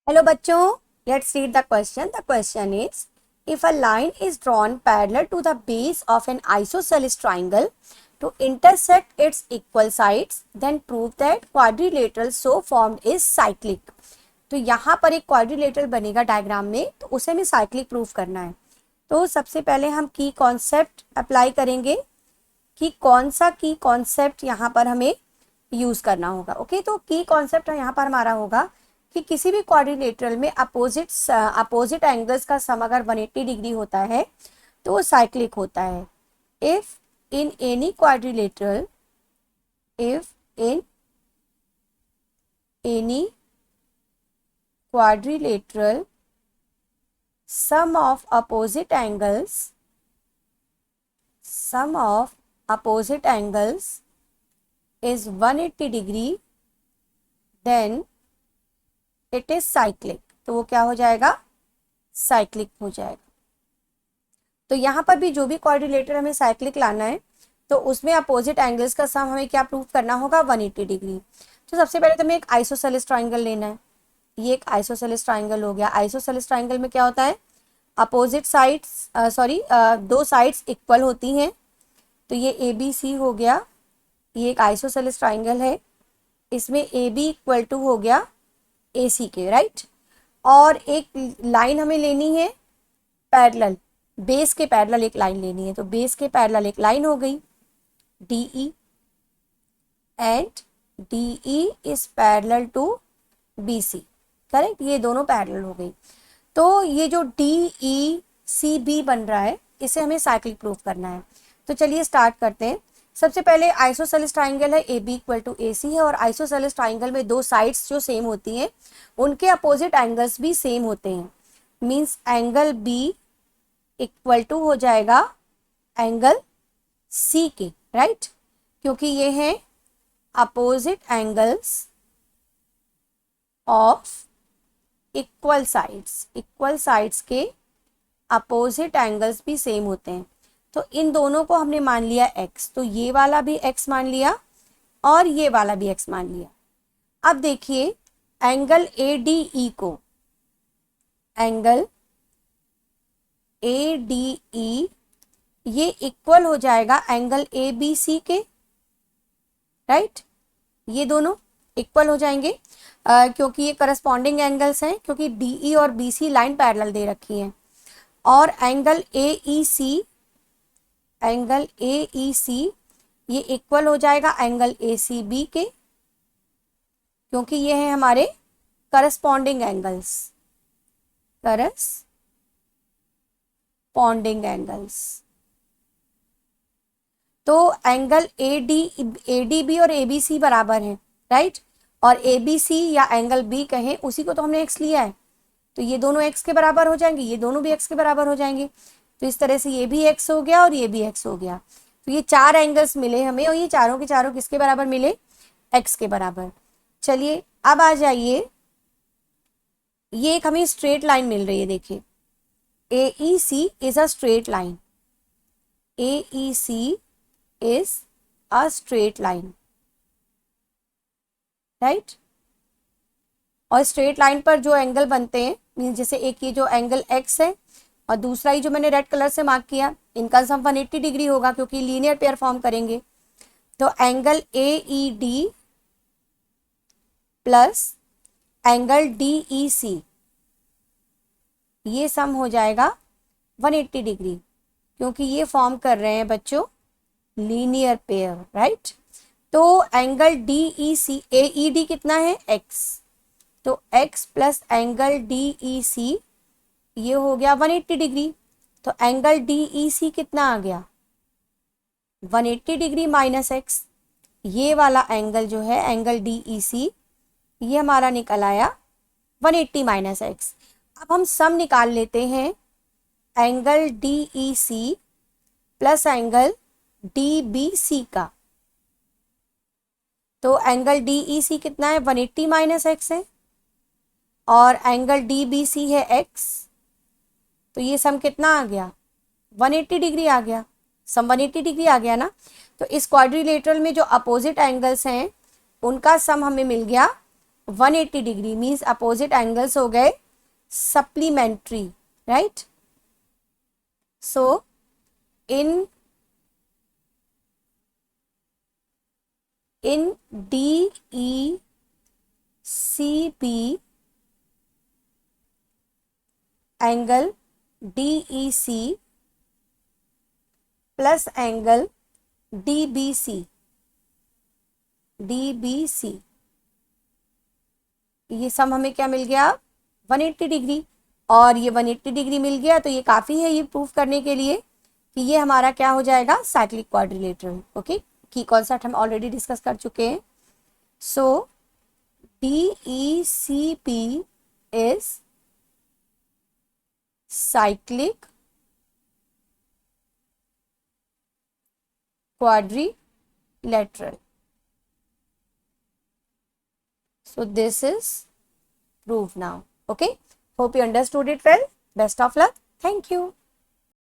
Hello बच्चों, let's read the question. The question is if a line is drawn parallel to the base of an isosceles triangle to intersect its equal sides, then prove that quadrilateral so formed is cyclic. तो यहाँ पर एक quadrilateral बनेगा diagram में, तो उसे हमें cyclic proof करना है. तो सबसे पहले हम की कॉन्सेप्ट अप्लाई करेंगे कि कौन सा की कॉन्सेप्ट यहाँ पर हमें यूज करना होगा. ओके, तो की कॉन्सेप्ट यहाँ पर हमारा होगा कि किसी भी क्वाड्रिलेटरल में अपोजिट एंगल्स का सम अगर 180 डिग्री होता है तो वो साइक्लिक होता है. If in any quadrilateral sum of opposite angles is 180 degree, then it is cyclic. तो वो क्या हो जाएगा? साइक्लिक हो जाएगा. तो यहाँ पर भी जो भी क्वाड्रिलेटर हमें साइक्लिक लाना है तो उसमें अपोजिट एंगल्स का सम हमें क्या प्रूफ करना होगा? 180 डिग्री. तो सबसे पहले तो हमें एक आइसोसेलेस ट्राइंगल लेना है. ये एक आइसोसेलेस ट्राइंगल हो गया. आइसोसेलेस ट्राइंगल में क्या होता है? अपोजिट साइड्स दो साइड्स इक्वल होती हैं. तो ये ABC हो गया, ये एक आइसोसेलेस ट्राइंगल है. इसमें AB इक्वल टू हो गया AC के, राइट. और एक लाइन हमें लेनी है पैरेलल, बेस के पैरेलल एक लाइन लेनी है. तो बेस के पैरेलल एक लाइन हो गई DE, and DE is parallel to BC, correct. ये दोनों पैरेलल हो गई. तो ये जो DECB बन रहा है इसे हमें साइक्लिक प्रूफ करना है. तो चलिए स्टार्ट करते हैं. सबसे पहले आइसोसेलेस ट्राइंगल है, AB इक्वल टू AC है, और आइसोसेलेस ट्राइंगल में दो साइड्स जो सेम होती हैं उनके अपोजिट एंगल्स भी सेम होते हैं. Means angle B equal to हो जाएगा एंगल C के, राइट. क्योंकि ये हैं opposite angles of equal sides के अपोजिट एंगल्स भी सेम होते हैं. तो इन दोनों को हमने मान लिया x, तो ये वाला भी x मान लिया और ये वाला भी x मान लिया. अब देखिए एंगल ADE को, एंगल ADE ये इक्वल हो जाएगा एंगल ABC के, राइट. ये दोनों इक्वल हो जाएंगे क्योंकि ये करस्पॉन्डिंग एंगल्स हैं, क्योंकि DE और BC लाइन पैरेलल दे रखी हैं. और एंगल AEC ये इक्वल हो जाएगा एंगल ACB के, क्योंकि ये है हमारे करस्पॉन्डिंग एंगल्स. तो एंगल ADB और ABC बराबर हैं, राइट. और ABC या एंगल B कहें, उसी को तो हमने x लिया है. तो ये दोनों x के बराबर हो जाएंगे, ये दोनों भी x के बराबर हो जाएंगे. तो इस तरह से ये भी x हो गया और ये भी x हो गया. तो ये चार एंगल्स मिले हमें, और ये चारों के चारों किसके बराबर मिले? x के बराबर. चलिए अब आ जाइए, ये एक हमें स्ट्रेट लाइन मिल रही है. देखिए AEC is a straight line, AEC is a straight line, right. और स्ट्रेट लाइन पर जो एंगल बनते हैं, मीन्स जैसे एक ये जो एंगल x है और दूसरा ही जो मैंने रेड कलर से मार्क किया, इनका सम 180 डिग्री होगा क्योंकि लीनियर पेयर फॉर्म करेंगे. तो angle AED plus angle DEC ये सम हो जाएगा 180 डिग्री, क्योंकि ये फॉर्म कर रहे हैं बच्चों लीनियर पेयर, राइट. तो एंगल AED कितना है? x. तो x प्लस एंगल DEC ये हो गया 180 डिग्री. तो एंगल DEC कितना आ गया? 180 डिग्री माइनस x. ये वाला एंगल जो है एंगल DEC ये हमारा निकल आया 180 माइनस x. अब हम सम निकाल लेते हैं angle DEC plus angle DBC का. तो एंगल DEC कितना है? 180 माइनस x है, और एंगल DBC है x. तो ये सम कितना आ गया? 180 डिग्री आ गया. सम 180 डिग्री आ गया ना. तो इस क्वाड्रिलेटरल में जो अपोजिट एंगल्स हैं उनका सम हमें मिल गया 180 डिग्री मीन्स अपोजिट एंगल्स हो गए सप्लीमेंट्री, राइट। सो इन DECB angle DEC plus angle DBC, ये सम हमें क्या मिल गया 180 डिग्री, और ये 180 डिग्री मिल गया तो ये काफ़ी है ये प्रूफ करने के लिए कि ये हमारा क्या हो जाएगा साइक्लिक क्वाड्रिलेटरल। ओके, की कॉन्सेप्ट हम ऑलरेडी डिस्कस कर चुके हैं। सो DECP is cyclic quadrilateral. So this is proved now. Okay, hope you understood it well. Best of luck. Thank you.